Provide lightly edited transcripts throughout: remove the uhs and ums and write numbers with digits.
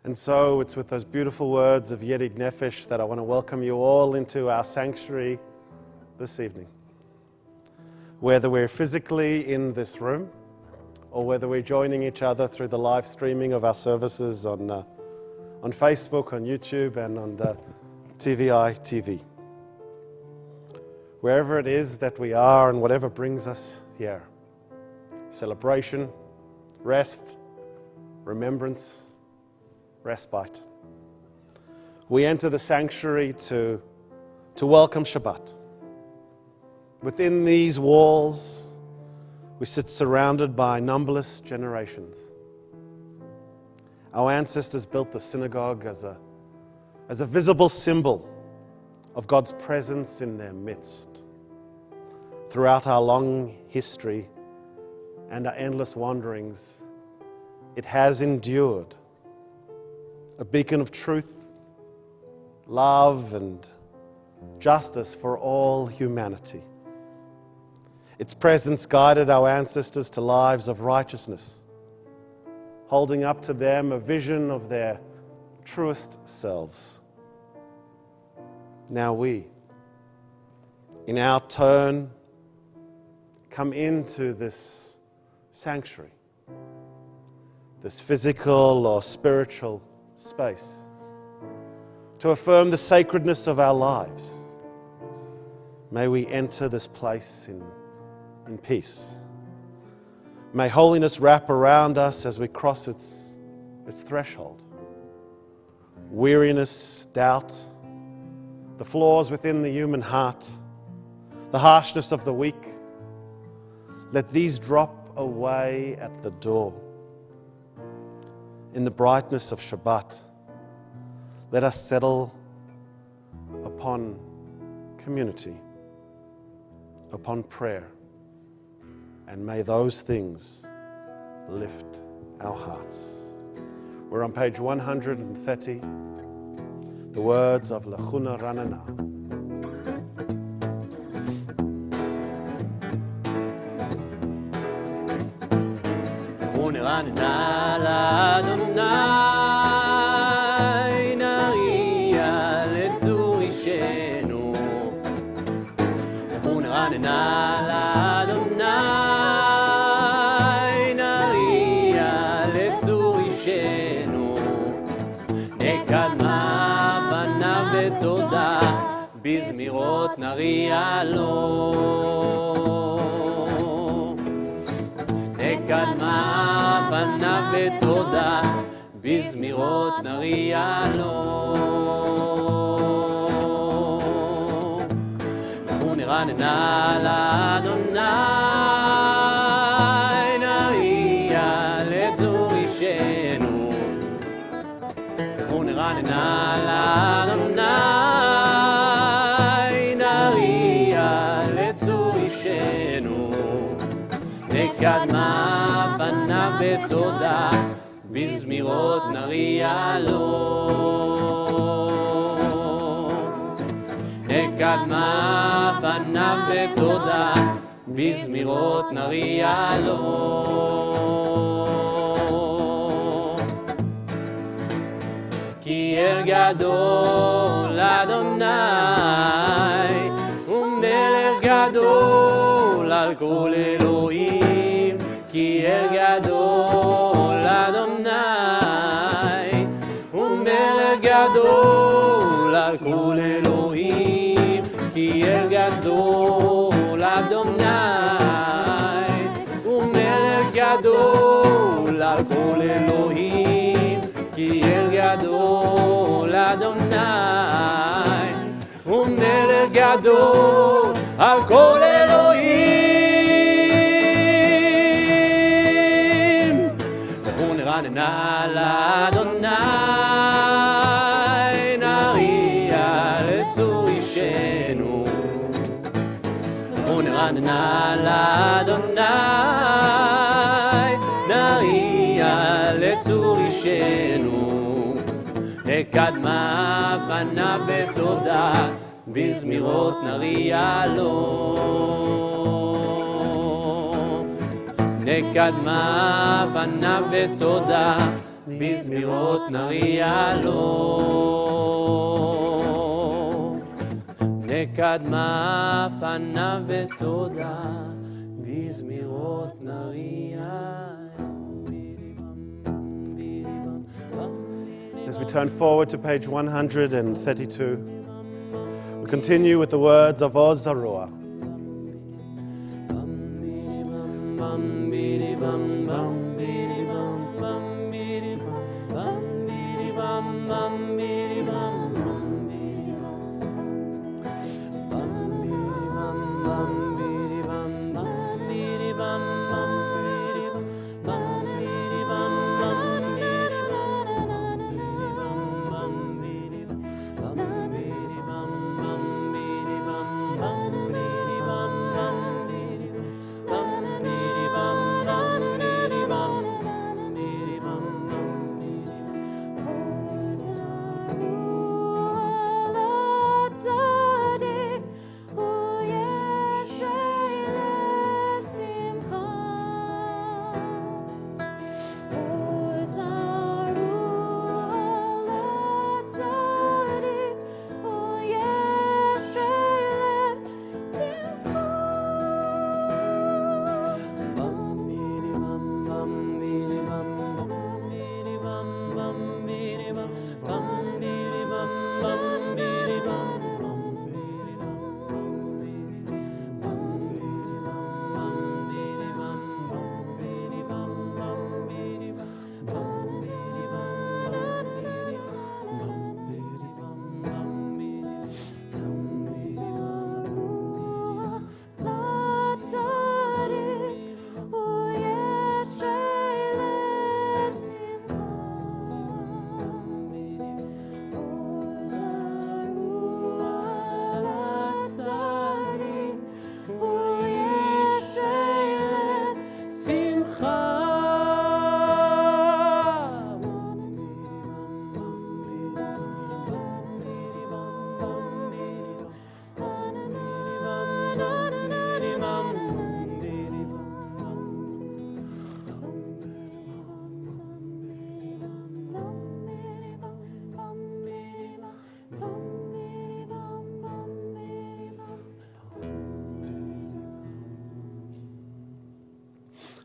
And so it's with those beautiful words of Yedig Nefesh that I want to welcome you all into our sanctuary this evening. Whether we're physically in this room or whether we're joining each other through the live streaming of our services on Facebook, on YouTube, and on the TVI TV. Wherever it is that we are and whatever brings us here, celebration, rest, remembrance, respite. We enter the sanctuary to welcome Shabbat. Within these walls, we sit surrounded by numberless generations. Our ancestors built the synagogue as a visible symbol of God's presence in their midst. Throughout our long history and our endless wanderings, it has endured, a beacon of truth, love, and justice for all humanity. Its presence guided our ancestors to lives of righteousness, holding up to them a vision of their truest selves. Now we, in our turn, come into this sanctuary, this physical or spiritual space, to affirm the sacredness of our lives. May we enter this place in peace. May holiness wrap around us as we cross its threshold. Weariness, doubt, the flaws within the human heart, the harshness of the weak, let these drop away at the door. In the brightness of Shabbat, let us settle upon community, upon prayer, and may those things lift our hearts. We're on page 130, the words of Lechuna Ranana. ונרננה לאדוני נריע לצור אישנו ונרננה לאדוני נריע לצור אישנו נקדמה פניו בתודה בזמירות נריע לו נקדמה פניו בתודה בזמירות נריע לו ונרננה לאדוני נריע לצור אישנו ונרננה לאדוני נריע לצור אישנו נקדמה פניו בתודה בזמירות נריע לו נקדמה פניו בתודה בזמירות נריע לו כי אל גדול אדוני ומלך גדול על כל אלוהים כי אל גדול אדוני ומלך גדול על כל אלוהים כי אל גדול אדוני ומלך גדול על כל אלוהים כי אל גדול אדוני ומלך גדול על כל אלוהים ונרננה לאדוני נריע לצור אישנו ונרננה לאדוני נריע לצור אישנו נקדמה פניו בתודה בזמירות נריע לו נקדמה פניו בתודה בזמירות נריע לו. נקדמה פניו ותודה, בזמירות נריע. As we turn forward to page 132, we continue with the words of Oz Zarua.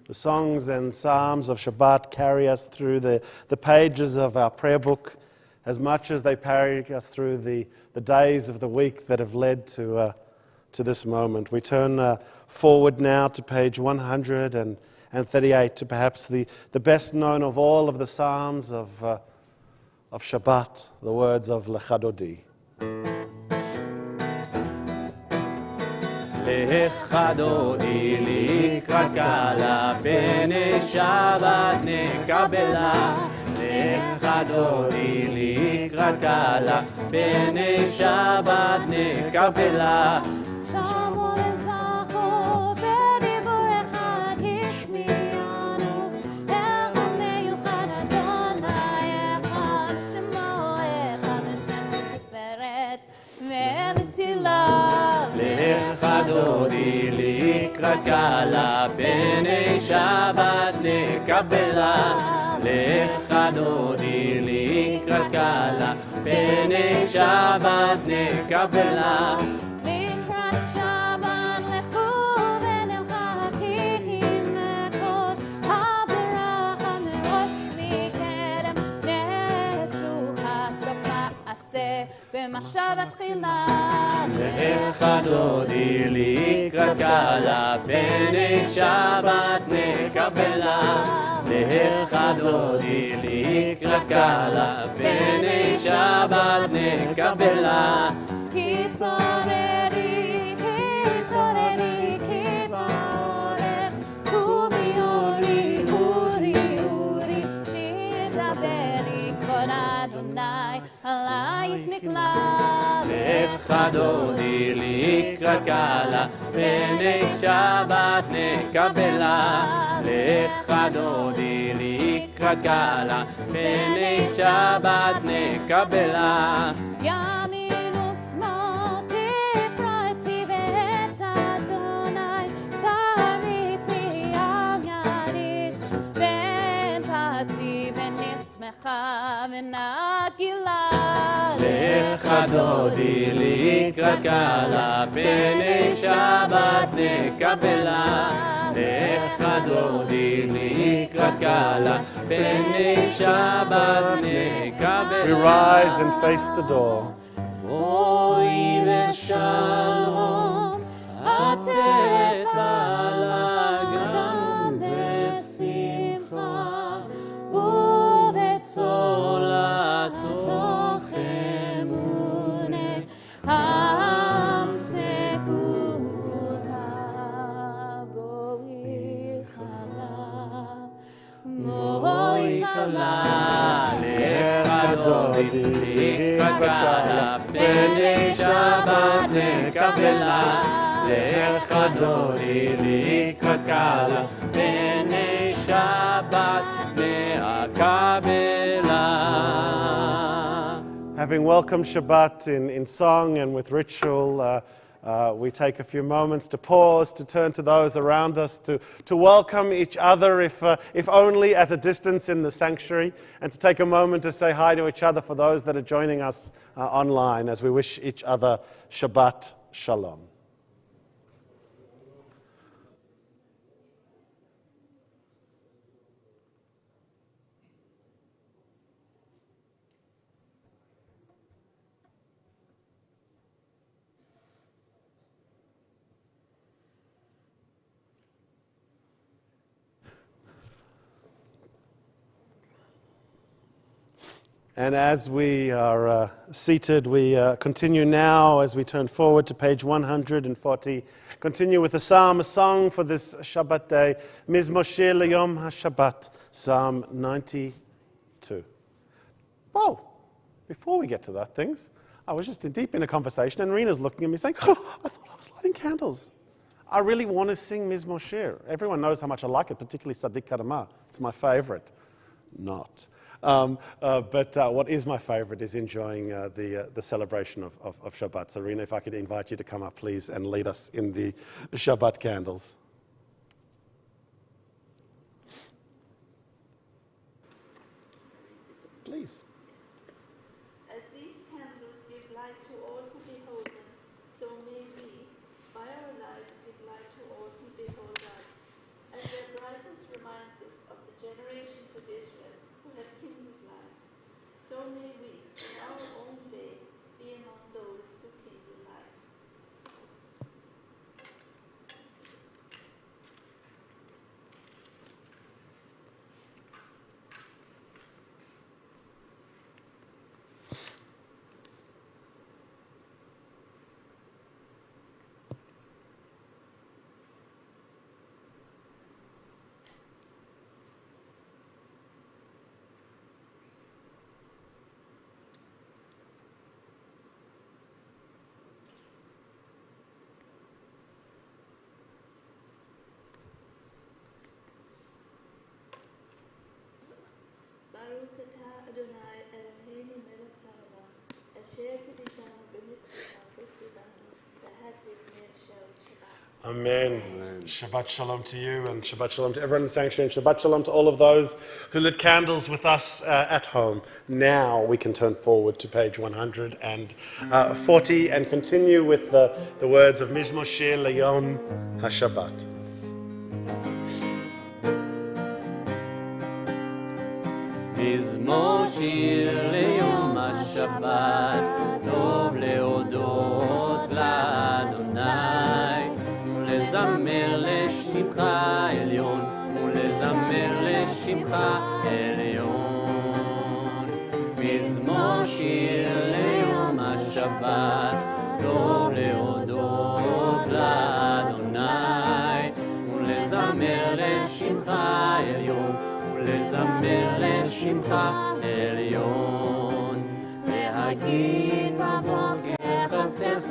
The songs and psalms of Shabbat carry us through the pages of our prayer book as much as they carry us through the days of the week that have led to this moment. We turn forward now to page 138, to perhaps the best known of all of the psalms of Shabbat, the words of Lecha Dodi. Lecha dodi likrat kala, pnei Shabbat nekabela. Lecha dodi likrat kala, pnei Shabbat nekabela. שמעו לזכור בדיבור אחד השמיענו, איך המיוחד אדוני אחד, שמו אחד השם לתפארת ולתהילה. Lecha dodi likrat kala, pnei Shabbat nekabela. Lecha dodi likrat kala, pnei Shabbat nekabela. לקראת שבת לכו ונמחקים מכל הברכה מראש מקדם, נעשו הסוף מעשה במחשבה תחילה. Lecha dodi likrat kala, pnei Shabbat nekabela. Lecha dodi likrat kala, pnei Shabbat nekabela. התעוררי, התעוררי, כי בעורף, קומי אורי, אורי, אורי, שידברי כבוד אדוני, עלייך נקלע. Lecha dodi likrat kala, pnei Shabbat nekabela. Lecha dodi likrat kala, pnei Shabbat nekabela. ימין ושמאל תפרצי ואת אדוני תריצי על יד איש, ונפצי ונשמח ונגילה לך דודי לקראת קלה, פני שבת נקבלה. לך דודי לקראת קלה, פני שבת נקבלה. We rise and face the door. אוי ושלום, עטרת בעלה גם בשמחה, ובצולה תוך אמונה, המסכו בואי חלה, בואי חלה, לך דודי לקראת קלה, פני שבת נקבלה. לך דודי לקראת קלה, פני שבת נקבלה. Having welcomed Shabbat in song and with ritual, we take a few moments to pause, to turn to those around us, to welcome each other, if only at a distance in the sanctuary, and to take a moment to say hi to each other for those that are joining us online as we wish each other Shabbat Shalom. And as we are seated, we continue now as we turn forward to page 140. Continue with a psalm, a song for this Shabbat day, Mizmor Shir Leyom HaShabbat, Psalm 92. Whoa, before we get to that things, I was just deep in a conversation and Rena's looking at me saying, oh, I thought I was lighting candles. I really want to sing Mizmor Shir. Everyone knows how much I like it, particularly Sadiq Kadamah. It's my favorite. Not. But what is my favorite is enjoying the celebration of Shabbat. So, Rena, if I could invite you to come up, please, and lead us in the Shabbat candles. Please. As these candles give light to all who behold them, so may we, by our lives, give light to all who behold us. And their brightness reminds us of the generations of Israel who have kindled light. So may we, in our own day, be among those who kindle light. Baruch atah Adonai Eloheinu melech haolam, asher kiddushanu b'mitzvotav v'tzivanu, v'hadlik ner shel Shabbat. Amen. Shabbat Shalom to you and Shabbat Shalom to everyone in the sanctuary and Shabbat Shalom to all of those who lit candles with us at home. Now we can turn forward to page 140 and continue with the words of Mizmor Shir Leyom HaShabbat. מזמור שיר ליום השבת, טוב להודות לאדוני, ולזמר לשמך עליון, ולזמר לשמך עליון. מזמור שיר ליום השבת, טוב להודות לאדוני, ולזמר לשמך עליון, ולזמר לשמך עליון. להגיד בבוקר חסדך,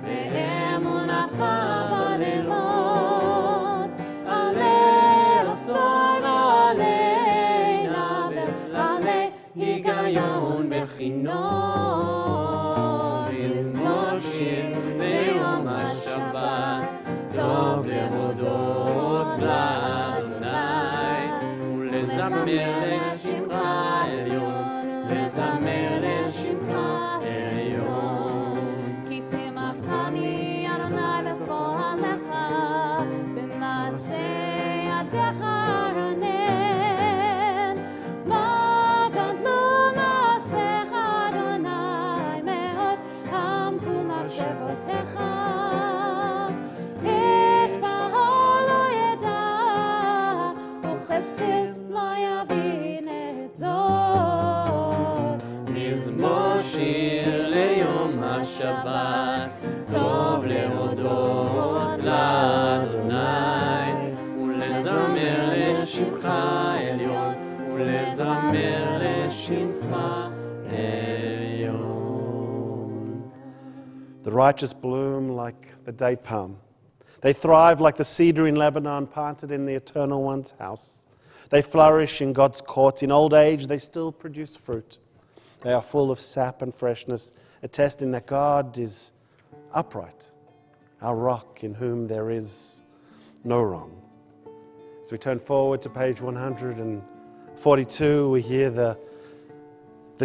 ואמונתך בלילות, עלי אסון עלינה, ועלי היגיון בכינון. מזמור שיר ביום השבת, טוב להודות לאדוני, ולזמר לשמך עליון, השבת, טוב להודות לאדוני, ולזמר לשמך עליון, ולזמר לשמך עליון. The righteous bloom like the date palm. They thrive like the cedar in Lebanon, planted in the Eternal One's house. They flourish in God's courts. In old age, they still produce fruit. They are full of sap and freshness, attesting that God is upright, our rock in whom there is no wrong. As we turn forward to page 142, we hear the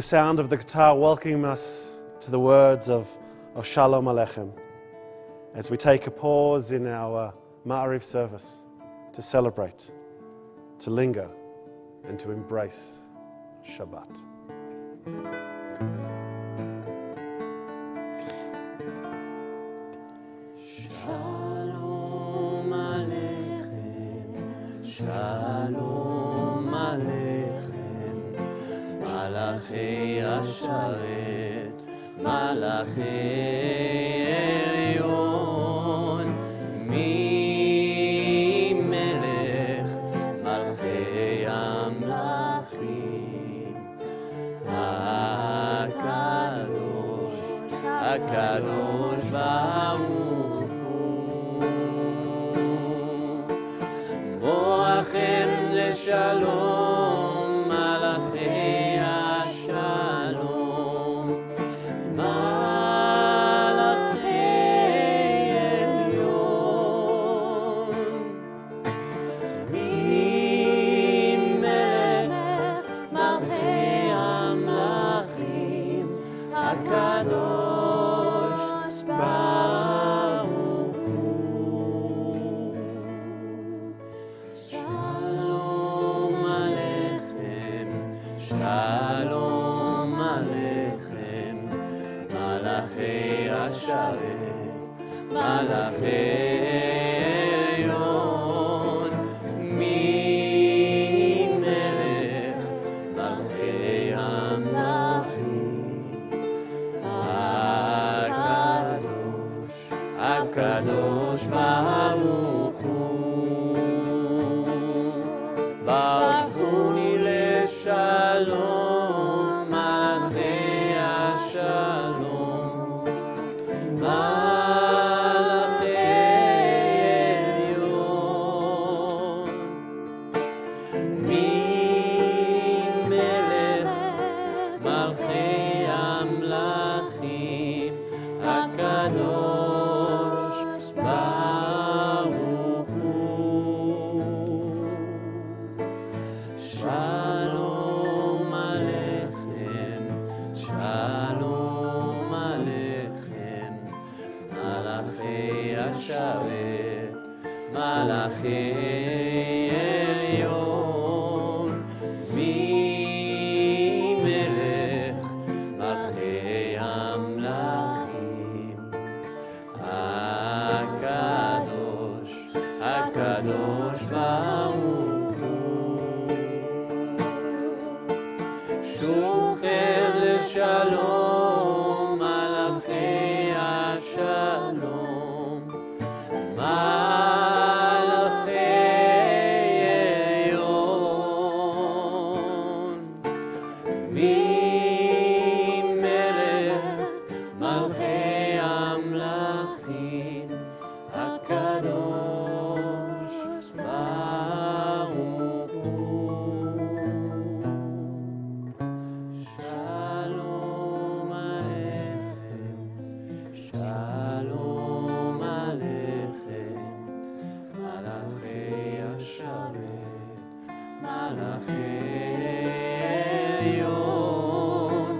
sound of the guitar welcoming us to the words of Shalom Aleichem, as we take a pause in our Ma'ariv service to celebrate, to linger, and to embrace Shabbat. Shalom Aleichem, Shalom Aleichem, Malachi Asharet, Malachi Elyon, Mi Melech, Malchei Amlachim, HaKadosh Baruch Hu, Boachem Leshalom, Malachei Ashalom, Malachei Elyon, Mi Melech, Malchei Amlachim, HaKadosh Baruch Hu. Shalom Aleichem, Shalom Aleichem, Malachei Asharet, Malachei Elyon, Mi Melech, Malchei Amlachim, HaKadosh Baruch Hu. Baruchuni leshalom, Malachei Ashalom, Malachei Elyon, Mi Melech, Malchei Amlachim, HaKadosh Baruch Hu. Shalom Aleichem, Shalom Aleichem, Malachei Asharet, Malachei Elyon, Mi Melech, Malchei Amlachim, HaKadosh Baruch Hu. Shulchem leshalom, Malachei Ashalom, Malachei Elyon, Mi Melech, Malchei Amlachim, HaKadosh Baruch Hu. Shalom Aleichem, Shalom Aleichem, Malachei Asharet, Malachei Elyon,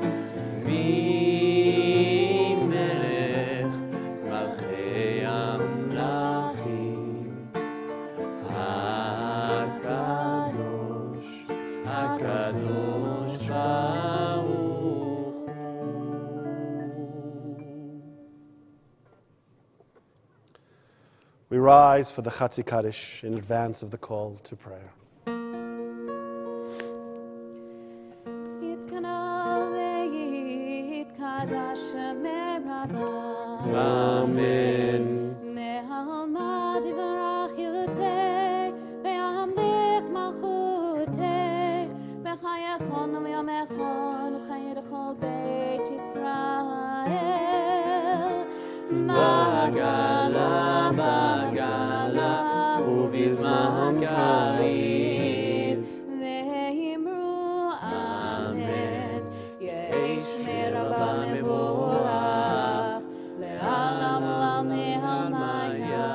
Mi Melech, Malchei Amlachim, HaKadosh Baruch Hu. We rise for the Chatzi Kaddish in advance of the call to prayer. Yitkana ve'yitkadash rabba. Amen. Me'alma divarach yurtei, ve'amlich malchutei, v'chayachon v'yamechon, v'chayachol beit Yisrael. Bagala, bagala, ובזמן קריב. ואמרו אמן, יש מרבה מבורך, לעולם לעלמיה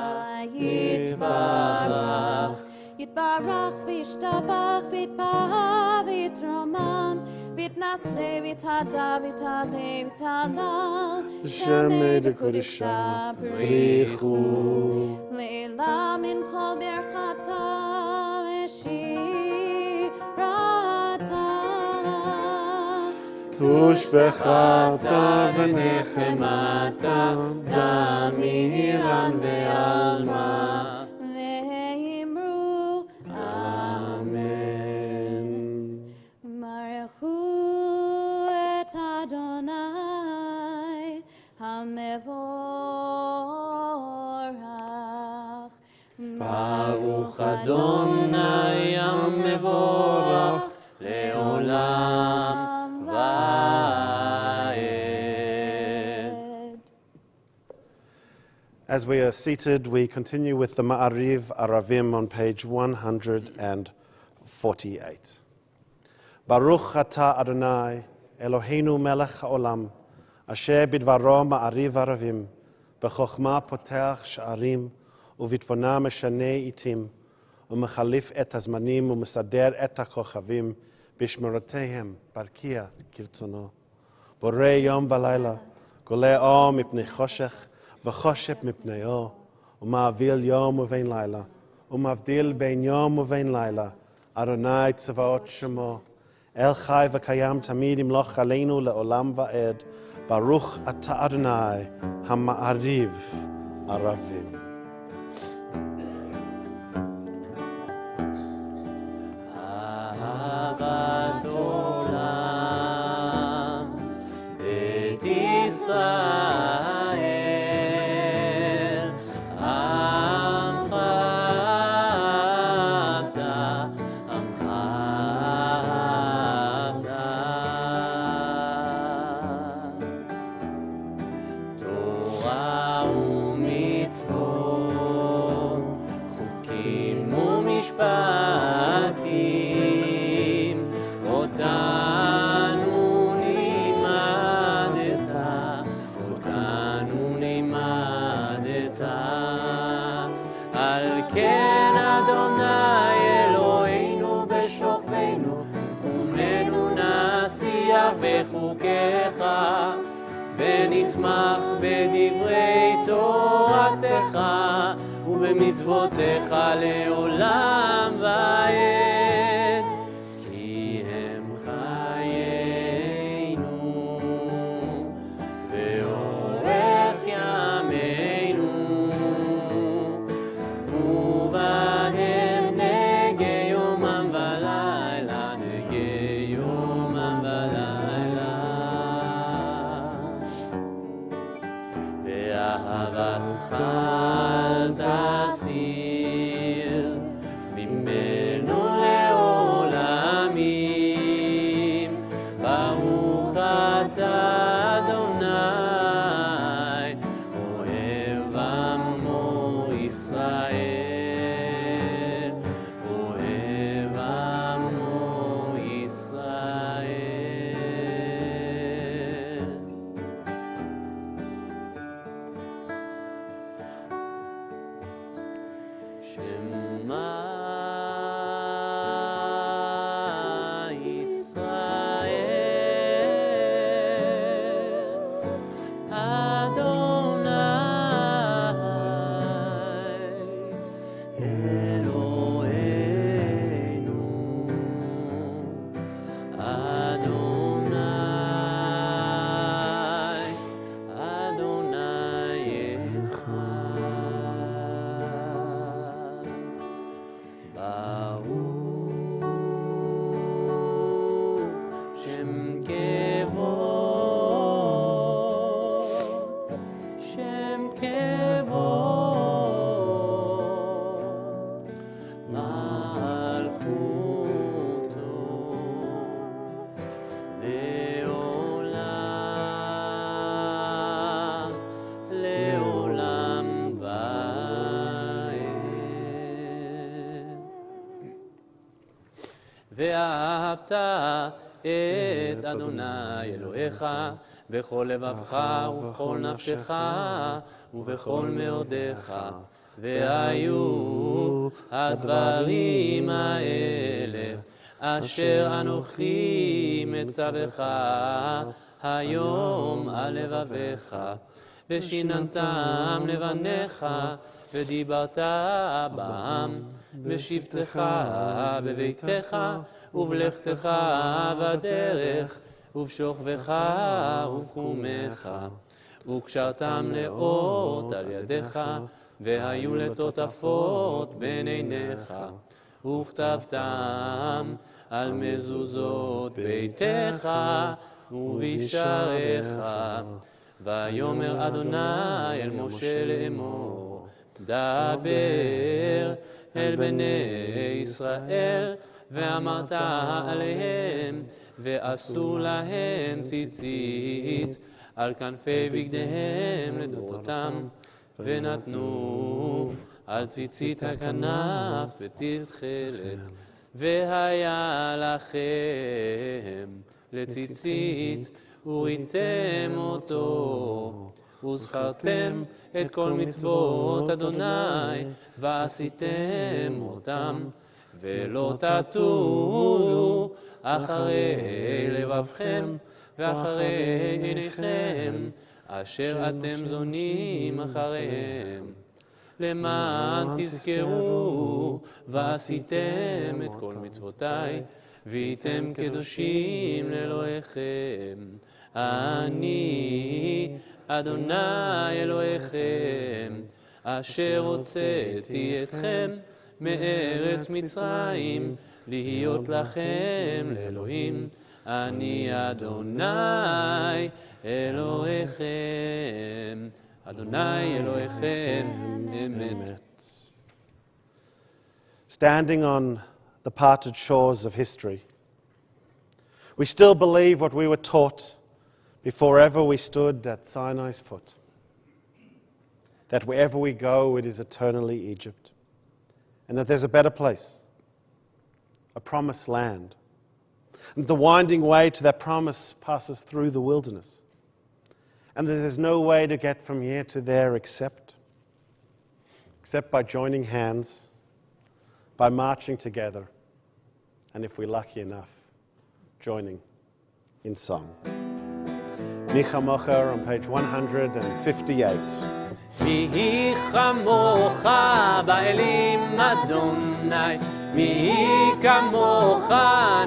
יתברך. יתברך וישתבח ויתפאר ויתרומם, ויתנשא ויתהדר ויתעלה ויתהלל, שמי דקודשה בריחו. לעילה מן כל ברכתה ושירתה. תושבחתה ונחמתה, דן מהירן ועלמה. ואמרו אמן. ברכו את אדוני המבורך. ברוך אדוני המבורך לעולם ועד. As we are seated, we continue with the Ma'ariv Aravim on page 148. Baruch Ata Adonai, Eloheinu melech haolam, asher bidvaro Ma'ariv Aravim, b'chokhma poteach sha'arim, uvitvona meshane itim, umechalif et hazmanim, umesader et hakochavim, bishmerotehem, barkia kirtzono. Borei yom v'layla, golei or mipnei choshech, v'choshep mipnei or, uma'avil yom uvein layla, umavdil bein yom uvein layla, Adonai tzavaot shemo, El chai v'kayam tamid imloch aleinu le'olam va'ed, Baruch ata Adonai ha'ma'ariv aravim. אהבת עולם, בית ישראל, עמך אתה, עמך אתה. תורה ומצוות, חוקים ומשפטים, אותנו לימדת, אותנו לימדת. על כן אדוני אלוהינו בשוכבנו, ומנו נשיח בחוקיך, ונשמח בדברי תורתך, ובמצוותיך לעולם ועד. כי הם חיינו, ואורך ימינו, ובהם נגי יומם ולילה, נגי יומם ולילה. ואהבתך אל תסיר ממנו לעולמים. ברוך אתה אדוני, אוהב עמו ישראל, אוהב עמו ישראל. שמע ישראל, אדוני אלוהינו, אדוני, אדוני אחד. ואהבת את אדוני אלוהיך בכל לבבך ובכל נפשך ובכל מאודיך. והיו הדברים האלה אשר אנוכי מצווך היום על לבביך, ושיננתם לבניך, ודיברת בם בשבתך בביתך, ובלכתך בדרך, ובשוכבך ובקומך, וקשרתם לאות על ידיך, והיו לטוטפות בין עיניך, וכתבתם על מזוזות ביתך ובשעריך. ויאמר אדוני אל משה לאמור, דבר אל בני ישראל, ואמרת עליהם, ועשו להם ציצית על כנפי בגדיהם לדורותם, ונתנו על ציצית הכנף בטיל תכלת. והיה לכם לציצית, וריתם אותו, וזכרתם את כל מצוות אדוני, ועשיתם אותם, ולא תטו אחרי לבבכם, ואחרי עיניכם, אשר אתם זונים אחריהם, למען תזכרו ועשיתם את כל מצוותיי, והייתם קדושים לאלוהיכם. אני אדוני אלוהיכם, אשר הוצאתי אתכם מארץ מצרים, להיות לכם לאלוהים. אני אדוני אלוהיכם, אדוני אלוהיכם אמת. Standing on the parted shores of history, we still believe what we were taught before ever we stood at Sinai's foot, that wherever we go, it is eternally Egypt, and that there's a better place, a promised land. And the winding way to that promise passes through the wilderness, and that there's no way to get from here to there except by joining hands, by marching together, and if we're lucky enough, joining in song. Micha Mocha on page 158. מי כמוך באלים אדוני, מי כמוך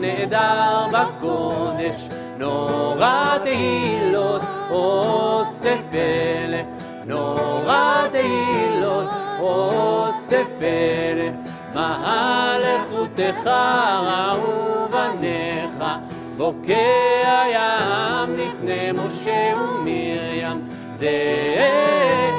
נעדר בקודש, נורא תהילות אוסף אלה, נורא תהילות אוסף אלה, מהלכותך ראו בניך, בוקע ים לפני משה ומרים, זה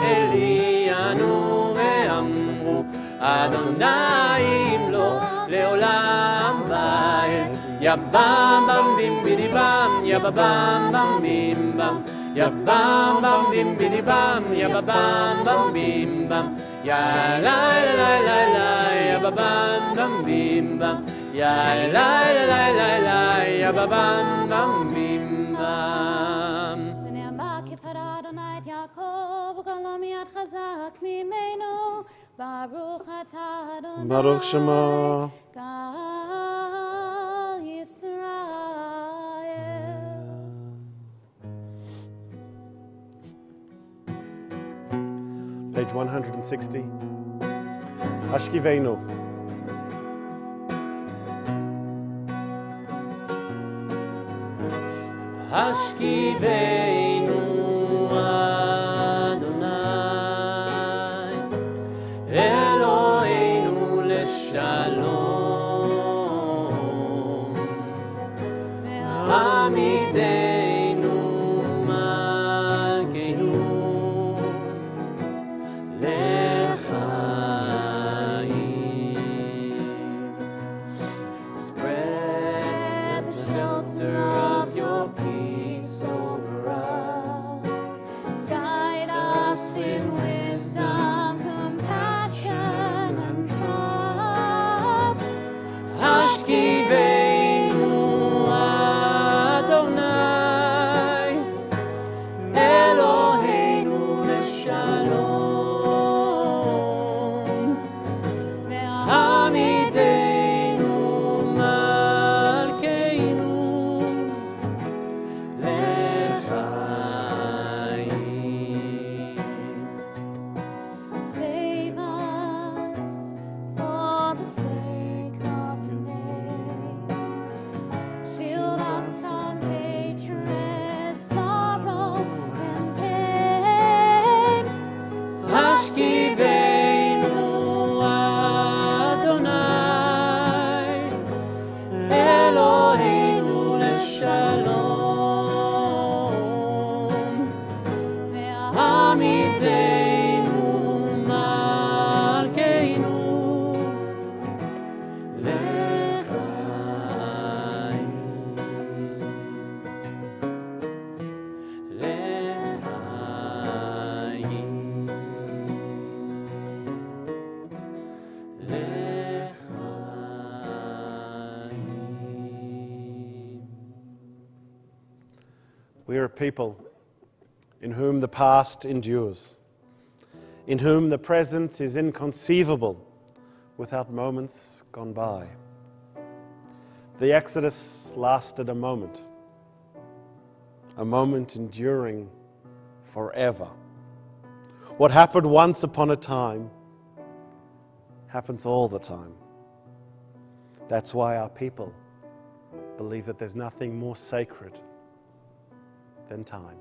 אלינו ואמרו, אדוני ימלוך לעולם ועד. יא בם בם בים בידי בם, יא בם בם בים בם, יא בם בם בים בידי בם, יא בם בם בים בם, יא לי לי לי לי, יא בם בם בים בם, יא לי לי לי לי, יא בם בם בים בם. ונאמר כפרה אדוני את יעקב, וגלו מיד חזק ממנו, ברוך אתה אדוני, Baruch Shema. גאל ישראל. Page 160. Hashkivenu. השכיבנו אדוני, אלוהינו לשלום, עמידנו מלכנו לחיים. Spread the shelter of your peace over us. Guide us in wisdom, compassion, and trust. השכיבנו Eloheinu Malkeinu L'chaim We are a people in whom the past endures, in whom the present is inconceivable without moments gone by. The Exodus lasted a moment enduring forever. What happened once upon a time happens all the time. That's why our people believe that there's nothing more sacred than time.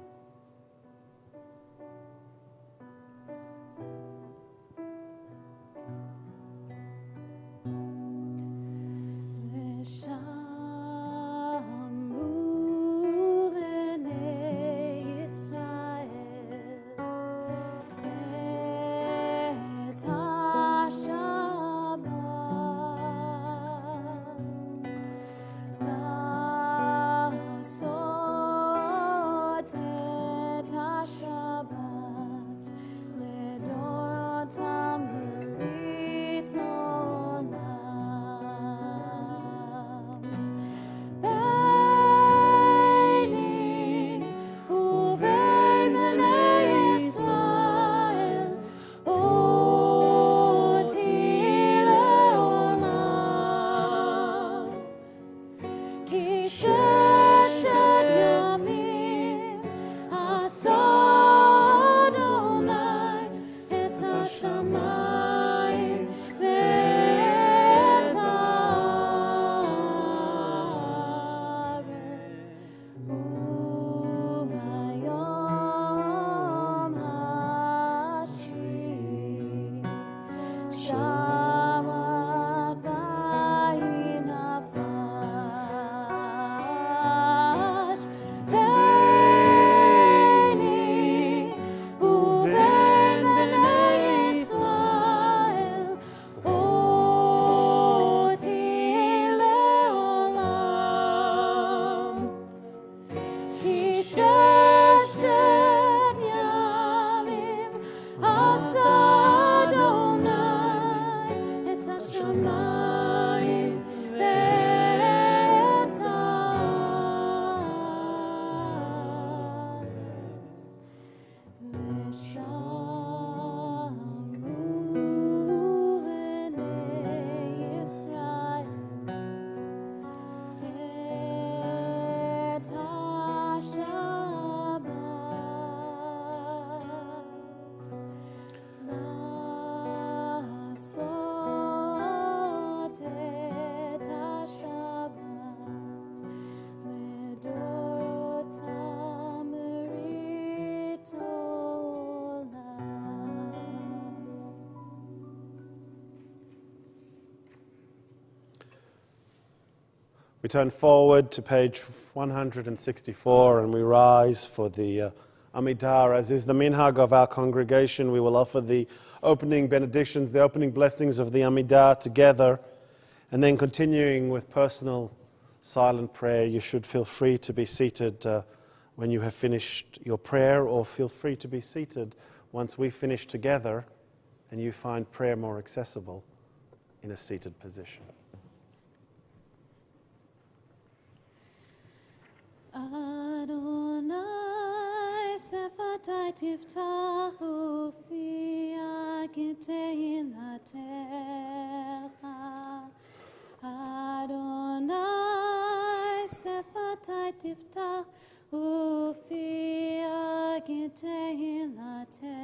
We turn forward to page 164 and we rise for the Amidah. As is the minhag of our congregation, we will offer the opening benedictions, the opening blessings of the Amidah together, and then continuing with personal silent prayer. You should feel free to be seated when you have finished your prayer, or feel free to be seated once we finish together and you find prayer more accessible in a seated position. Adonai sefatai tiftachu fi tehillatcha. Adonai sefatai tiftachu fi tehillatcha.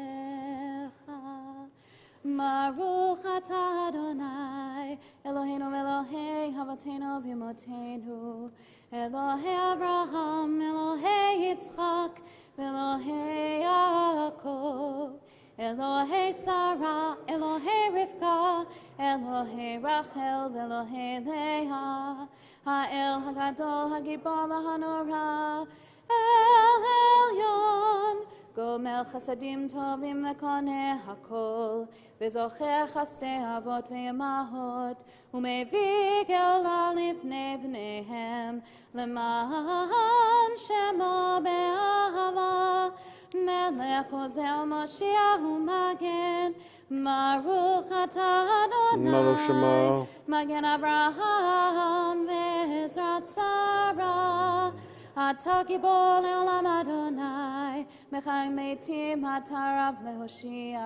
Baruch atah Adonai Eloheinu Elohei Avotenu v'Imotenu Elohei Abraham, Elohei Yitzchak, Elohei Yaakov, Elohei Sarah, Elohei Rivka, Elohei Rachel, Elohei Leah, Ha'el Hagadol, Hagibor, Hanora, El Elyon, גומל חסדים טובים וקונה הכל, וזוכר חסדי אבות ואמהות, ומביא גאולה לפני בניהם, למען שמו באהבה. מלך עוזר מושיע ומגן, ברוך אתה אדוני, ברוך שמו. מגן אברהם ועזרת שרה. אתה גיבור לעולם אדוני, מחי מתים אתה רב להושיע.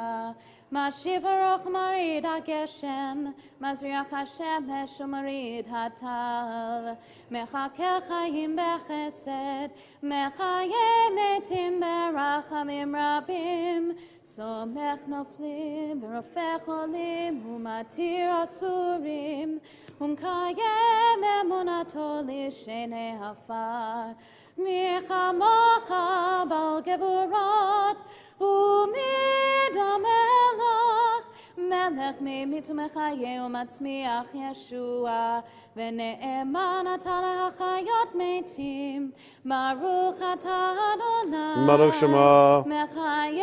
משיב ארוך מוריד הגשם, מזריח השמש ומוריד הטל. מחכה חיים בחסד, מחיי מתים ברחמים רבים. סומך נופלים ורופא חולים, ומתיר אסורים, ומקיים אמונתו לשני עפר. מי כמוך בעל גבורות, ומי דומה לך, מלך ממית ומחיה ומצמיח ישוע, ונאמן אתה להחיות מתים. ברוך אתה אדוני, ברוך שמו. מחיי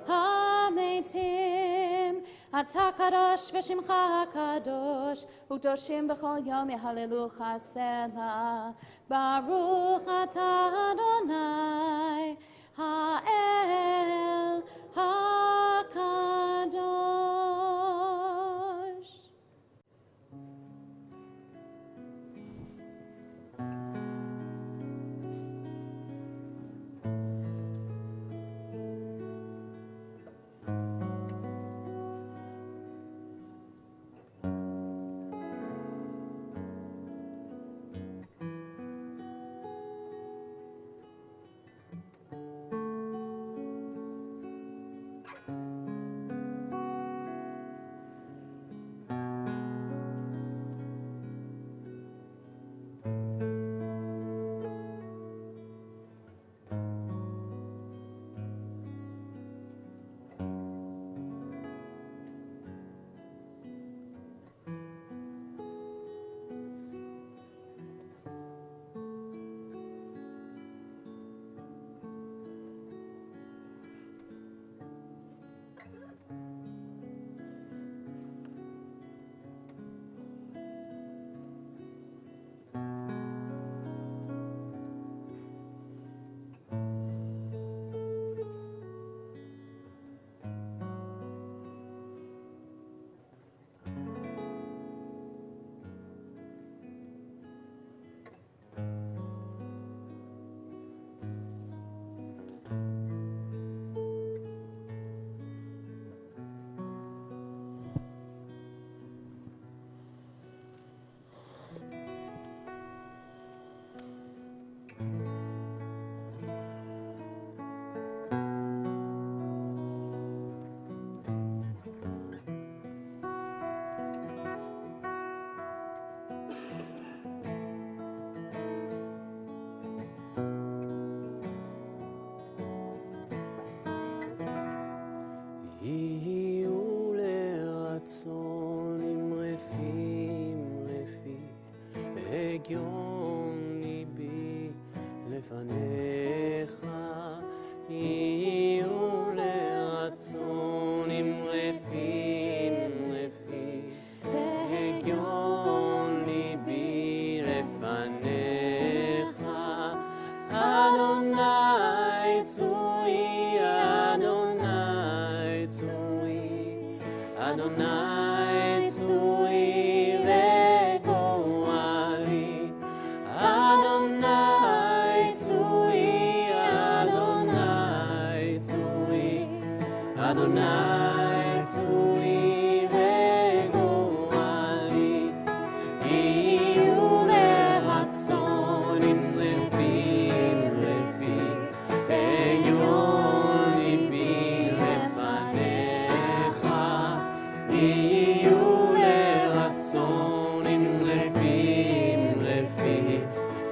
המתים. אתה קדוש ושמך הקדוש, וקדושים בכל יום יהללוך סלה. ברוך אתה אדוני, האל הקדוש. יהיו לרצון עם רפי, הגיון ליבי לפניך. יהיו לרצון עם רפי, הגיון ליבי לפניך. אדוני צורי, אדוני צורי, אדוני צורי וגואלי. אדוני צורי, אדוני צורי, אדוני צורי וגואלי. יהיו לרצון עם רפי, עליון ליבי לפניך. יהיו לרצון עם רפי,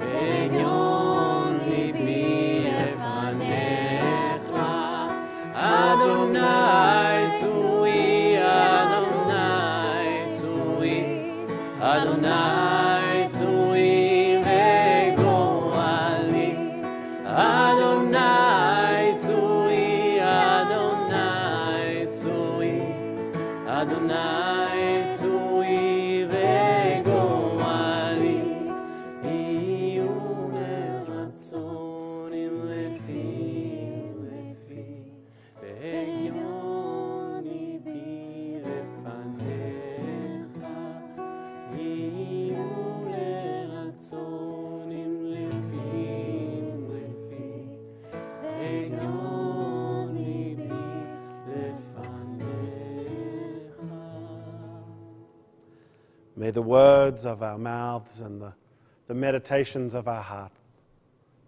עליון ליבי לפניך. אדוני צורי, May the words of our mouths and the meditations of our hearts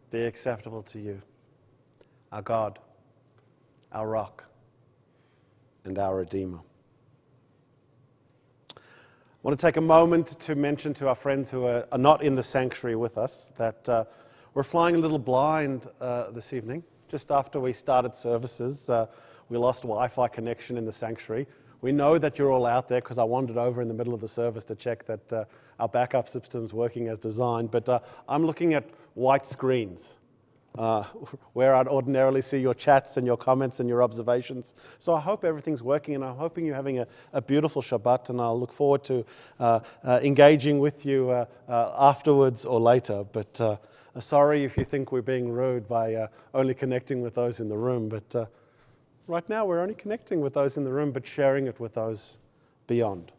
be acceptable to you, our God, our rock, and our Redeemer. I want to take a moment to mention to our friends who are not in the sanctuary with us that we're flying a little blind this evening. Just after we started services, we lost Wi-Fi connection in the sanctuary. We know that you're all out there because I wandered over in the middle of the service to check that our backup system's working as designed. But I'm looking at white screens where I'd ordinarily see your chats and your comments and your observations. So I hope everything's working, and I'm hoping you're having a beautiful Shabbat, and I'll look forward to engaging with you afterwards or later. But sorry if you think we're being rude by only connecting with those in the room. But right now, we're only connecting with those in the room, but sharing it with those beyond.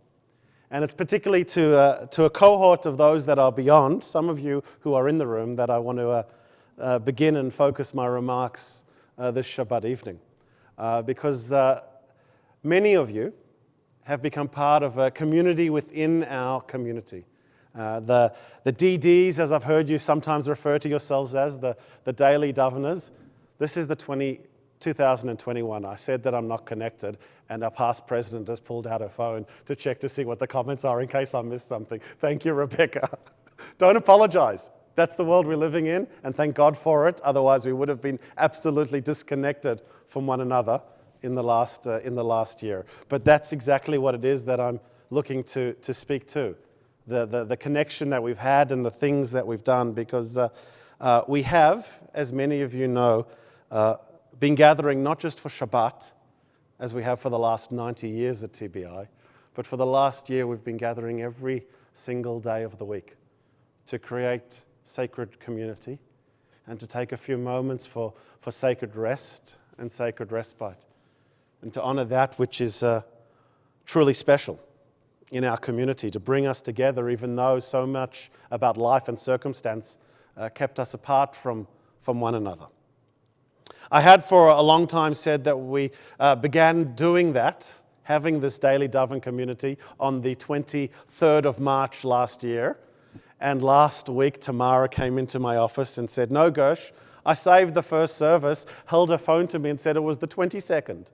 And it's particularly to a cohort of those that are beyond, some of you who are in the room, that I want to begin and focus my remarks this Shabbat evening. Because many of you have become part of a community within our community. The DDs, as I've heard you sometimes refer to yourselves as, the daily Daveners. This is the 2021. I said that I'm not connected, and our past president has pulled out her phone to check to see what the comments are in case I missed something. Thank you, Rebecca. Don't apologize. That's the world we're living in, and thank God for it. Otherwise, we would have been absolutely disconnected from one another in the last year. But that's exactly what it is that I'm looking to speak to. The connection that we've had and the things that we've done, because we have, as many of you know, been gathering not just for Shabbat, as we have for the last 90 years at TBI, but for the last year we've been gathering every single day of the week to create sacred community and to take a few moments for sacred rest and sacred respite, and to honor that which is truly special in our community, to bring us together even though so much about life and circumstance kept us apart from one another. I had for a long time said that we began doing that, having this daily Daven community on the 23rd of March last year. And last week, Tamara came into my office and said, "No, Gersh, I saved the first service," held her phone to me and said it was the 22nd.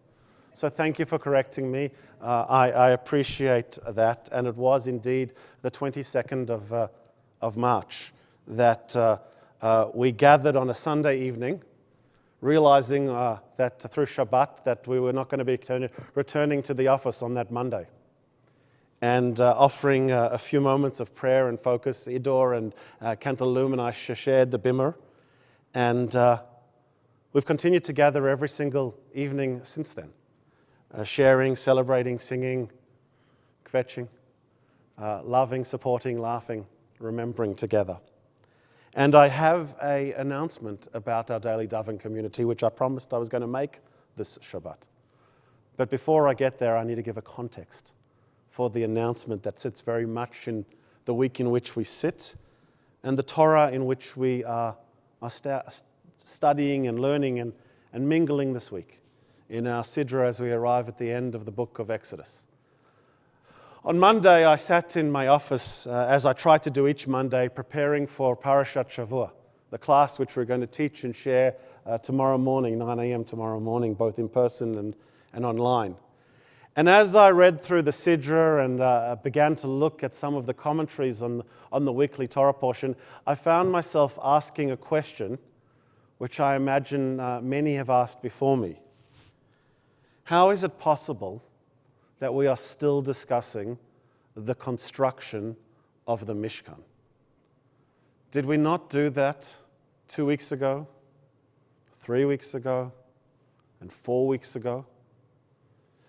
So thank you for correcting me. I appreciate that. And it was indeed the 22nd of March that we gathered on a Sunday evening, realizing that through Shabbat that we were not going to be returning to the office on that Monday, and offering a few moments of prayer and focus. Idor and Kantalum and I shared the Bimmer, and we've continued to gather every single evening since then, sharing, celebrating, singing, kvetching, loving, supporting, laughing, remembering together. And I have an announcement about our daily Daven community, which I promised I was going to make this Shabbat. But before I get there, I need to give a context for the announcement that sits very much in the week in which we sit and the Torah in which we are studying and learning and mingling this week in our Sidra as we arrive at the end of the book of Exodus. On Monday, I sat in my office, as I try to do each Monday, preparing for Parashat Shavua, the class which we're going to teach and share tomorrow morning, 9 a.m. tomorrow morning, both in person and online. And as I read through the Sidra and began to look at some of the commentaries on the weekly Torah portion, I found myself asking a question which I imagine many have asked before me. How is it possible that we are still discussing the construction of the Mishkan? Did we not do that 2 weeks ago, 3 weeks ago, and 4 weeks ago?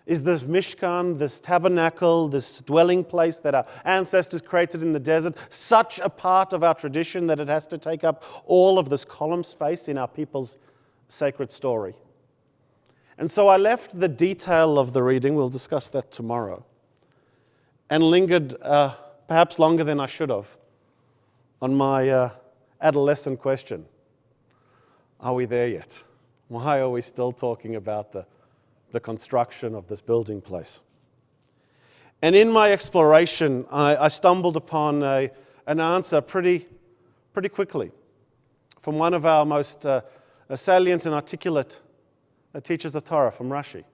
Is this Mishkan, this tabernacle, this dwelling place that our ancestors created in the desert, such a part of our tradition that it has to take up all of this column space in our people's sacred story? And so I left the detail of the reading, we'll discuss that tomorrow, and lingered perhaps longer than I should have on my adolescent question. Are we there yet? Why are we still talking about the construction of this building place? And in my exploration, I stumbled upon an answer pretty quickly from one of our most salient and articulate teachers of Torah, from Rashi,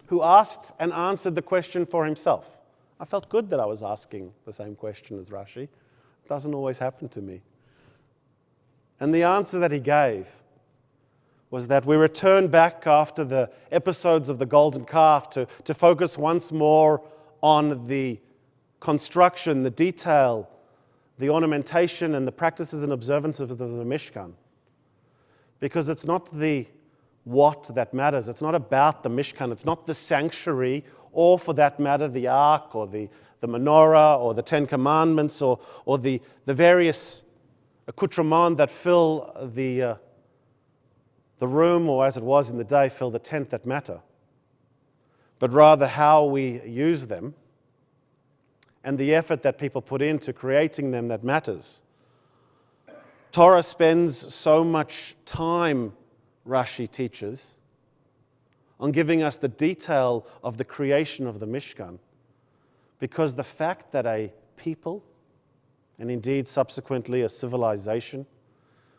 who asked and answered the question for himself. I felt good that I was asking the same question as Rashi. It doesn't always happen to me. And the answer that he gave was that we return back after the episodes of the golden calf to focus once more on the construction, the detail, the ornamentation, and the practices and observances of the Mishkan. Because it's not the what that matters. It's not about the Mishkan. It's not the sanctuary, or for that matter, the Ark, or the menorah, or the Ten Commandments, or the various accoutrements that fill the room, or as it was in the day, fill the tent, that matter. But rather how we use them and the effort that people put into creating them that matters. Torah spends so much time, Rashi teaches, on giving us the detail of the creation of the Mishkan, because the fact that a people, and indeed subsequently a civilization,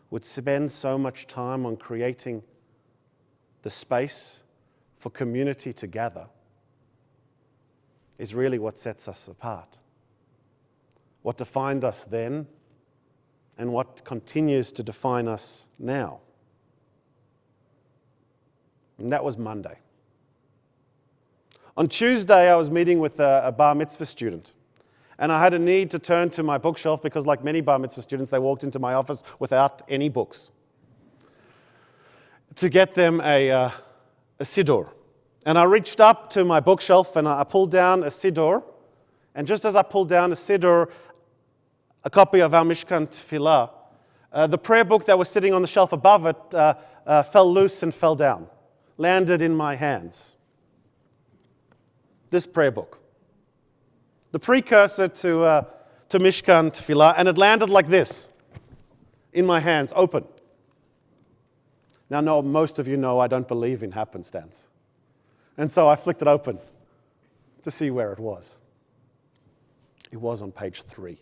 would spend so much time on creating the space for community to gather is really what sets us apart. What defined us then and what continues to define us now. And that was Monday. On Tuesday, I was meeting with a bar mitzvah student. And I had a need to turn to my bookshelf because, like many bar mitzvah students, they walked into my office without any books, to get them a siddur. And I reached up to my bookshelf and I pulled down a siddur. And just as I pulled down a siddur, a copy of our Mishkan Tefillah, the prayer book that was sitting on the shelf above it fell loose and fell down, landed in my hands. This prayer book, the precursor to Mishkan Tefillah, and it landed like this, in my hands, open. Now, no, most of you know I don't believe in happenstance. And so I flicked it open to see where it was. It was on page 3.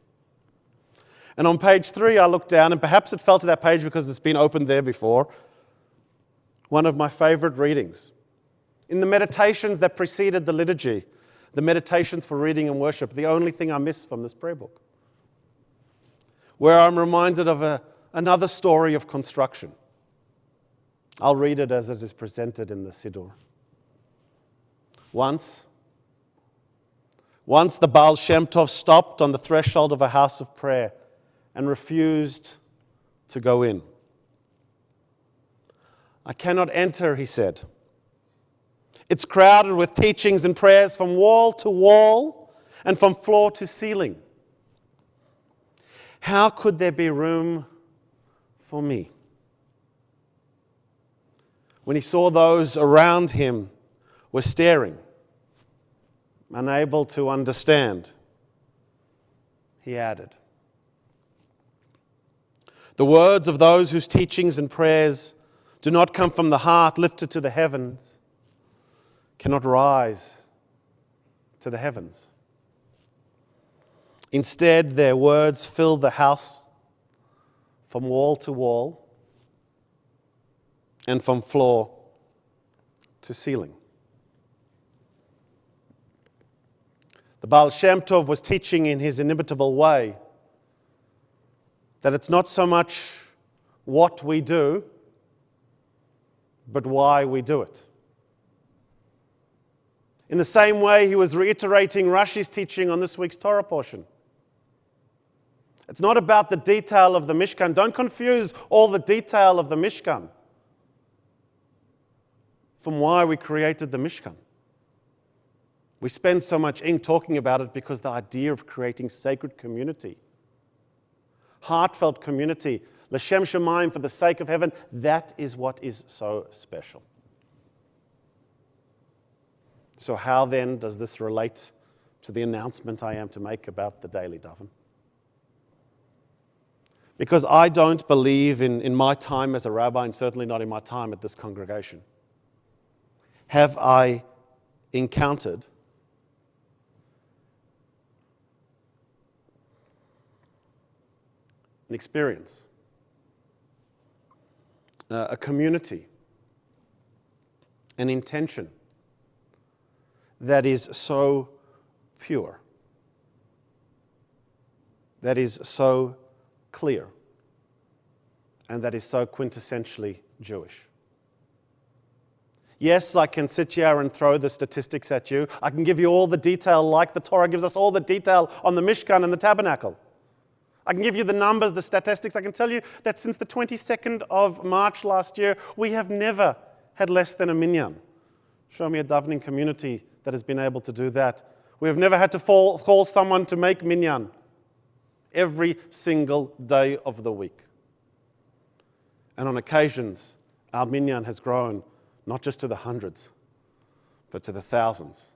And on page 3, I looked down, and perhaps it fell to that page because it's been opened there before. One of my favorite readings. In the meditations that preceded the liturgy, the meditations for reading and worship, the only thing I miss from this prayer book, where I'm reminded of another story of construction. I'll read it as it is presented in the Siddur. Once the Baal Shem Tov stopped on the threshold of a house of prayer and refused to go in. I cannot enter, he said. It's crowded with teachings and prayers from wall to wall and from floor to ceiling. How could there be room for me? When he saw those around him were staring, unable to understand, he added, the words of those whose teachings and prayers do not come from the heart lifted to the heavens cannot rise to the heavens. Instead, their words fill the house from wall to wall and from floor to ceiling. The Baal Shem Tov was teaching in his inimitable way that it's not so much what we do, but why we do it. In the same way, he was reiterating Rashi's teaching on this week's Torah portion. It's not about the detail of the Mishkan. Don't confuse all the detail of the Mishkan from why we created the Mishkan. We spend so much ink talking about it because the idea of creating sacred community, heartfelt community, L'Shem Shamayim, for the sake of heaven, that is what is so special. So how then does this relate to the announcement I am to make about the daily daven? Because I don't believe in my time as a rabbi, and certainly not in my time at this congregation, have I encountered an experience, a community, an intention that is so pure, that is so clear, and that is so quintessentially Jewish. Yes, I can sit here and throw the statistics at you. I can give you all the detail like the Torah gives us all the detail on the Mishkan and the tabernacle. I can give you the numbers, the statistics. I can tell you that since the 22nd of March last year, we have never had less than a minyan. Show me a davening community that has been able to do that. We have never had to call someone to make minyan every single day of the week. And on occasions, our minyan has grown not just to the hundreds, but to the thousands.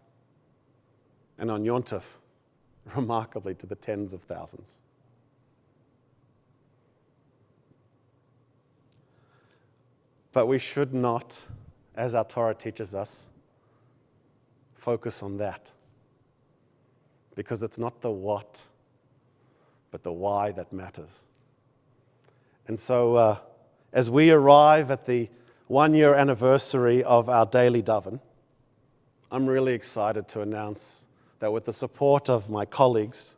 And on Yom Tov, remarkably, to the tens of thousands. But we should not, as our Torah teaches us, focus on that. Because it's not the what, but the why that matters. And so, as we arrive at the 1-year anniversary of our daily daven, I'm really excited to announce that with the support of my colleagues,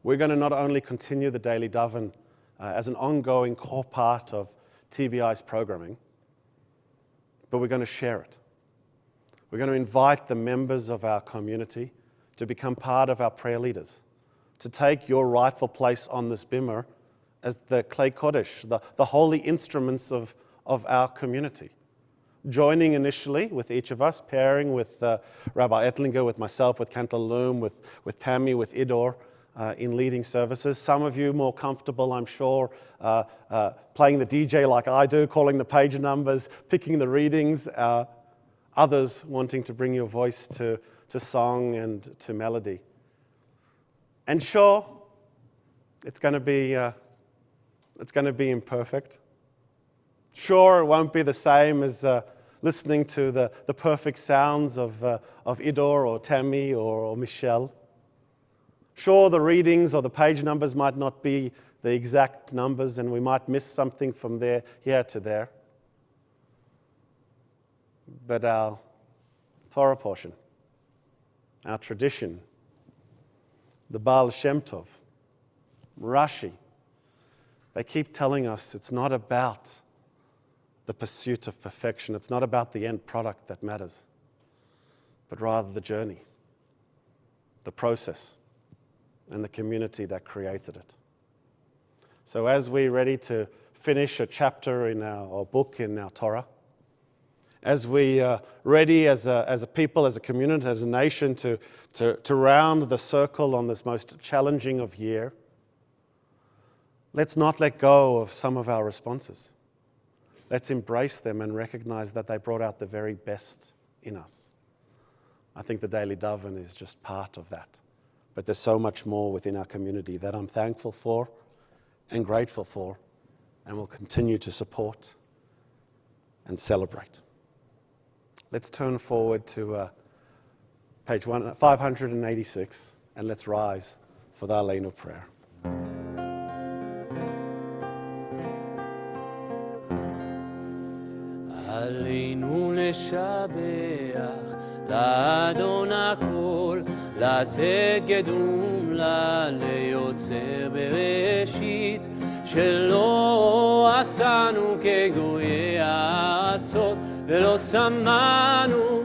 we're going to not only continue the daily daven as an ongoing core part of TBI's programming, but we're going to share it. We're going to invite the members of our community to become part of our prayer leaders, to take your rightful place on this bimmer as the Klei Kodesh, the holy instruments of our community. Joining initially with each of us, pairing with Rabbi Ettlinger, with myself, with Kantor Loom, with Tammy, with Idor in leading services. Some of you more comfortable, I'm sure, playing the DJ like I do, calling the page numbers, picking the readings. Others wanting to bring your voice to song and to melody. And sure, it's going to be imperfect. Sure, it won't be the same as listening to the perfect sounds of Idor or Tammy or Michelle. Sure, the readings or the page numbers might not be the exact numbers, and we might miss something from here to there. But our Torah portion, our tradition, the Baal Shem Tov, Rashi, they keep telling us it's not about the pursuit of perfection. It's not about the end product that matters, but rather the journey, the process, and the community that created it. So as we're ready to finish a chapter in our book in our Torah, as we are ready as a people, as a community, as a nation to round the circle on this most challenging of year, let's not let go of some of our responses. Let's embrace them and recognize that they brought out the very best in us. I think the Daily Daven is just part of that. But there's so much more within our community that I'm thankful for and grateful for, and will continue to support and celebrate. Let's turn forward to page 586, and let's rise for the Aleinu prayer. עלינו לשבח לאדון הכל, לתת קדום לה ליוצר בראשית, שלא עשנו כגויי הארצות, ולא שמנו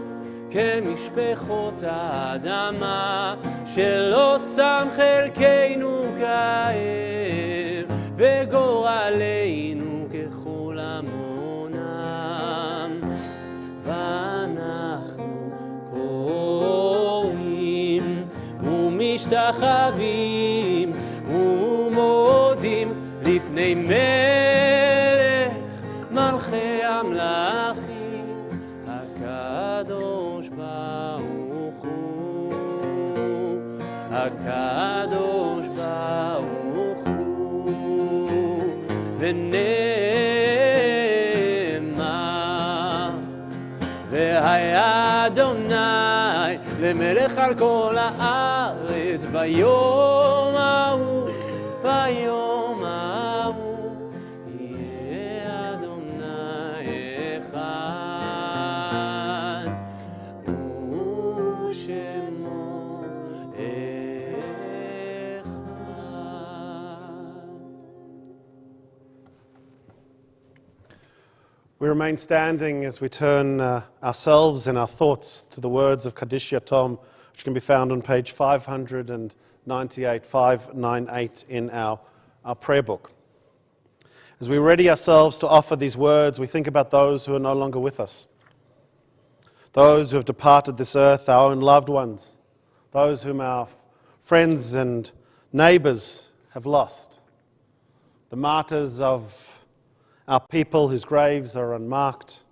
כמשפחות האדמה, שלא שם חלקנו כאב, וגורלנו ככל עמונם. ואנחנו קוראים ומשתחווים ומודים לפני מלך מלכי המלכים, הקדוש ברוך הוא, הקדוש ברוך הוא. ונאמר והיה אדוני למלך על כל הארץ ביום ההוא, ביום ההוא. We remain standing as we turn ourselves and our thoughts to the words of Kaddish Yatom, which can be found on page 598 in our prayer book. As we ready ourselves to offer these words, we think about those who are no longer with us, those who have departed this earth, our own loved ones, those whom our friends and neighbors have lost, the martyrs of our people whose graves are unmarked,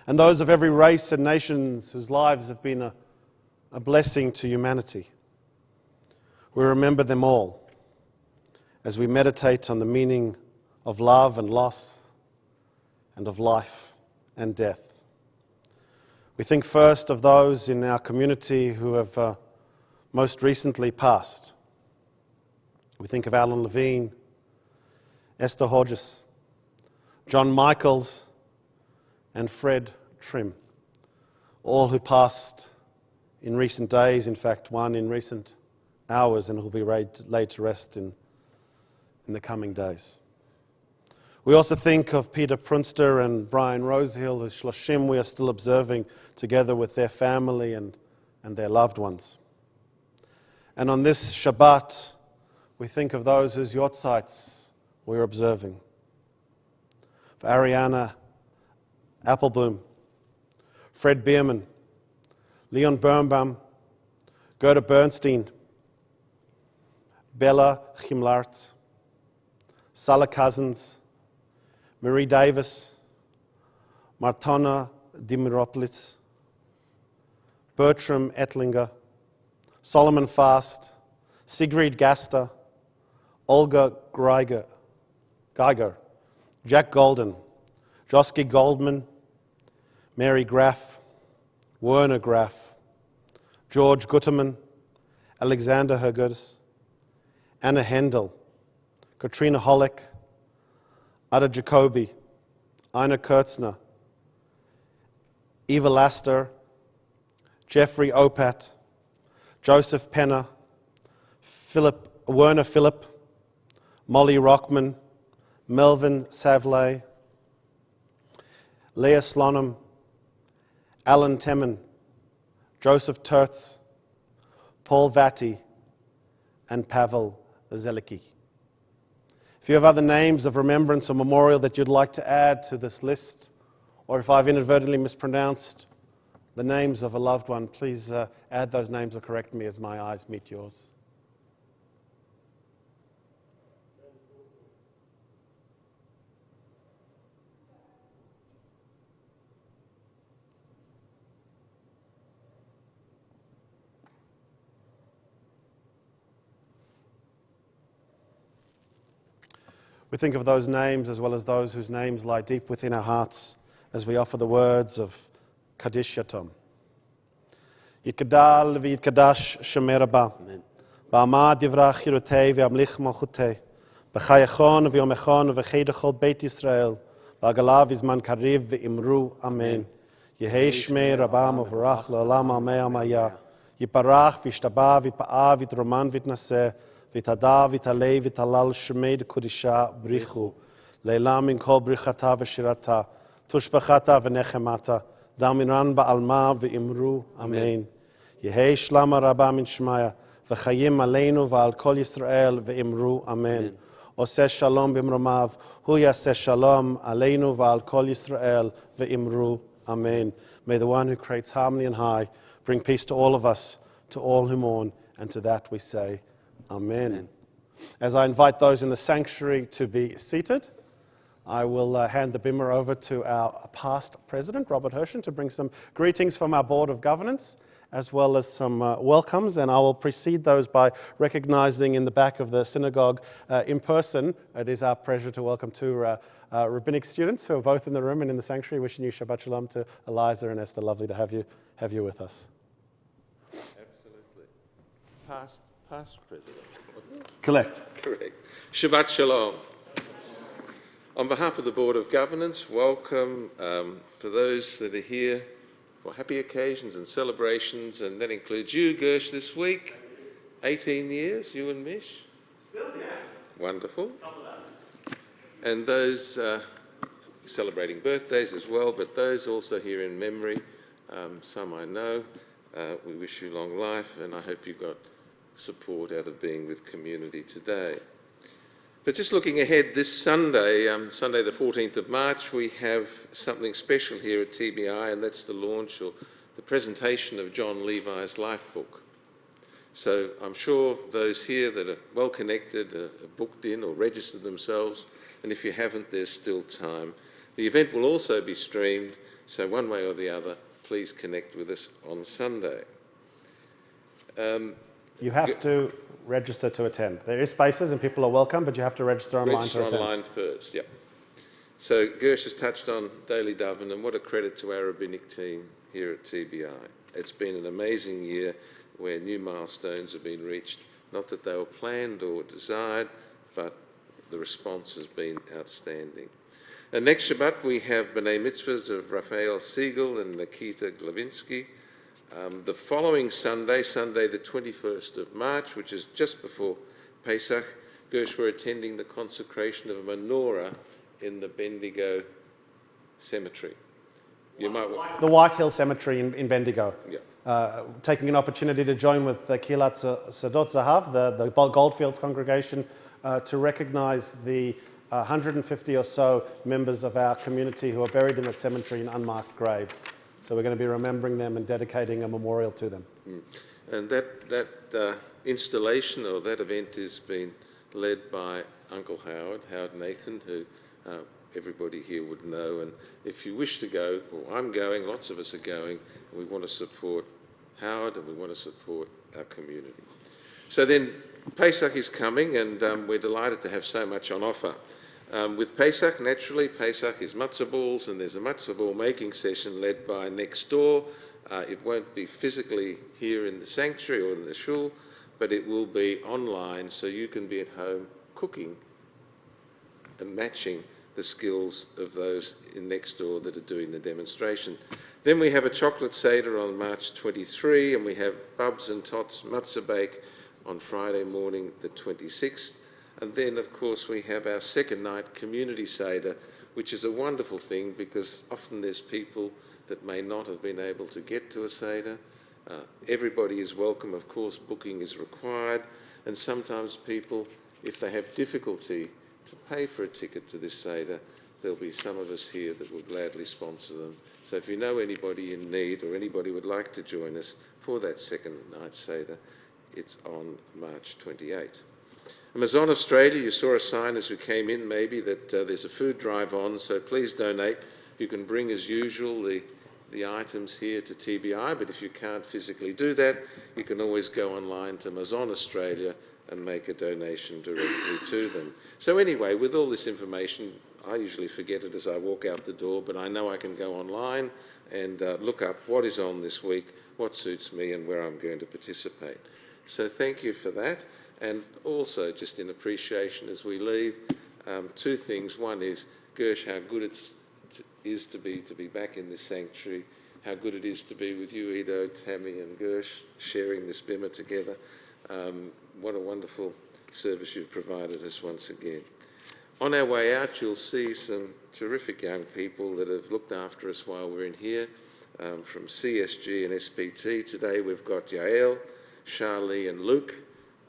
and those of every race and nations whose lives have been a blessing to humanity. We remember them all as we meditate on the meaning of love and loss, and of life and death. We think first of those in our community who have most recently passed. We think of Alan Levine, Esther Hodges, John Michaels, and Fred Trim, all who passed in recent days, in fact, one in recent hours, and who will be laid to rest in the coming days. We also think of Peter Prunster and Brian Rosehill, whose Shloshim we are still observing together with their family and their loved ones. And on this Shabbat, we think of those whose yortzites we're observing. For Ariana Appleblom, Fred Bierman, Leon Birnbaum, Gerda Bernstein, Bella Chimlartz, Sala Cousins, Marie Davis, Martona Dimiropolis, Bertram Ettlinger, Solomon Fast, Sigrid Gaster, Olga Geiger, Jack Golden, Joski Goldman, Mary Graff, Werner Graff, George Gutterman, Alexander Hergers, Anna Hendel, Katrina Hollick, Ada Jacobi, Ina Kurtzner, Eva Laster, Jeffrey Opat, Joseph Penner, Werner Phillip, Molly Rockman, Melvin Savley, Leah Slonim, Alan Temin, Joseph Tertz, Paul Vatti, and Pavel Zelicki. If you have other names of remembrance or memorial that you'd like to add to this list, or if I've inadvertently mispronounced the names of a loved one, please add those names or correct me as my eyes meet yours. We think of those names as well as those whose names lie deep within our hearts as we offer the words of Kaddish Yatom. Yitkadal v'yitkadash Shemer Haba, ba'amad divrach chirutei v'amlich malchutei, b'chayachon v'yomechon v'cheidachol Beit Yisrael, ba'agalav v'zman kariv v'imru Amen. Yehei Shmei Rabba Mavarach L'olam Amei Amaya, Yiparach v'yishtabah v'yipa'ah v'yitroman v'yitnaseh, V'tada v'talei v'talal shmei d'kodisha brichu, leila min kol brichata v'shirata, tushbachata v'nechemata, daminran ba'alma v'imru Amen. Yehei shlama rabba min shmaya, v'chayim aleinu v'al kol Yisrael v'imru Amen. Oseh shalom b'mromav, hu yaseh shalom aleinu v'al kol Yisrael v'imru Amen. May the one who creates harmony and high bring peace to all of us, to all who mourn, and to that we say, Amen. Amen. As I invite those in the sanctuary to be seated, I will hand the bimmer over to our past president, Robert Hershen, to bring some greetings from our Board of Governance, as well as some welcomes, and I will precede those by recognizing in the back of the synagogue in person. It is our pleasure to welcome two rabbinic students who are both in the room and in the sanctuary. Wishing you Shabbat Shalom to Eliza and Esther. Lovely to have you with us. Absolutely. Past president, wasn't it? Correct. Shabbat Shalom. On behalf of the Board of Governance, welcome for those that are here for happy occasions and celebrations, and that includes you, Gersh, this week. 18 years, you and Mish? Still, yeah. Wonderful. Kabbalat. And those celebrating birthdays as well, but those also here in memory, some I know. We wish you long life, and I hope you got support out of being with community today. But just looking ahead, this Sunday, Sunday the 14th of March, we have something special here at TBI, and that's the launch or the presentation of John Levi's life book. So I'm sure those here that are well connected are booked in or registered themselves, and if you haven't, there's still time. The event will also be streamed, so one way or the other, please connect with us on Sunday. You have to register to attend. There is spaces and people are welcome, but you have to register online to attend. Online first, yep. So Gersh has touched on Daily Daven, and what a credit to our rabbinic team here at TBI. It's been an amazing year where new milestones have been reached. Not that they were planned or desired, but the response has been outstanding. And next Shabbat we have B'nai Mitzvahs of Raphael Siegel and Nikita Glavinsky. The following Sunday, Sunday the 21st of March, which is just before Pesach, Gersh, we're attending the consecration of a menorah in the Bendigo Cemetery. You might The White Hill Cemetery in Bendigo. Yeah. Taking an opportunity to join with the Kilat Sadot Zahav, the Goldfields congregation, to recognise the 150 or so members of our community who are buried in that cemetery in unmarked graves. So we're going to be remembering them and dedicating a memorial to them. And that installation or that event is being led by Uncle Howard Nathan, who everybody here would know. And if you wish to go, well, I'm going, lots of us are going, and we want to support Howard and we want to support our community. So then Pesach is coming, and we're delighted to have so much on offer. With Pesach, naturally, Pesach is matzah balls, and there's a matzah ball making session led by Next Door. It won't be physically here in the sanctuary or in the shul, but it will be online, so you can be at home cooking and matching the skills of those in Next Door that are doing the demonstration. Then we have a chocolate Seder on March 23, and we have Bubs and Tots matzah bake on Friday morning, the 26th. And then, of course, we have our second night community Seder, which is a wonderful thing because often there's people that may not have been able to get to a Seder. Everybody is welcome, of course, booking is required, and sometimes people, if they have difficulty to pay for a ticket to this Seder, there'll be some of us here that will gladly sponsor them. So if you know anybody in need or anybody would like to join us for that second night Seder, it's on March 28. Amazon Australia, you saw a sign as we came in maybe that there's a food drive on, so please donate. You can bring as usual the items here to TBI, but if you can't physically do that, you can always go online to Amazon Australia and make a donation directly to them. So anyway, with all this information, I usually forget it as I walk out the door, but I know I can go online and look up what is on this week, what suits me and where I'm going to participate. So thank you for that. And also, just in appreciation as we leave, two things. One is, Gersh, how good it is to be back in this sanctuary, how good it is to be with you, Ido, Tammy and Gersh, sharing this bimmer together. What a wonderful service you've provided us once again. On our way out, you'll see some terrific young people that have looked after us while we're in here, from CSG and SPT. Today we've got Yael, Charlie and Luke.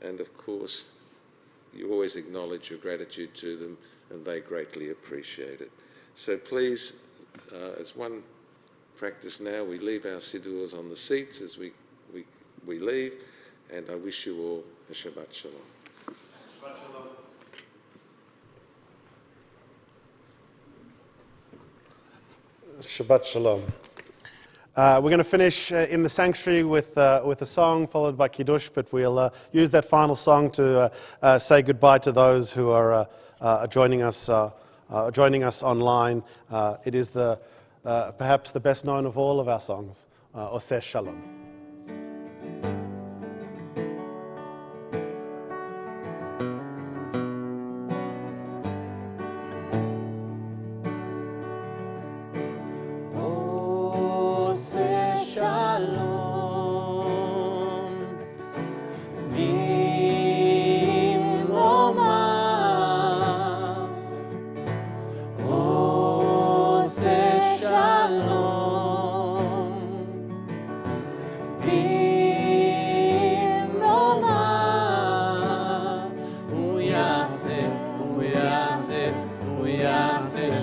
And of course, you always acknowledge your gratitude to them, and they greatly appreciate it. So please, as one practice now, we leave our sidurs on the seats as we leave, and I wish you all a Shabbat Shalom. Shabbat Shalom. Shabbat Shalom. We're going to finish in the sanctuary with a song followed by Kiddush, but we'll use that final song to say goodbye to those who are joining us online. It is perhaps the best known of all of our songs, Oseh Shalom. Oh במרומה. הוא יעשה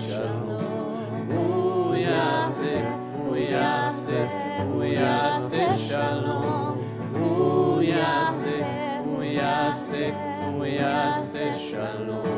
שלום. הוא יעשה שלום. הוא יעשה שלום.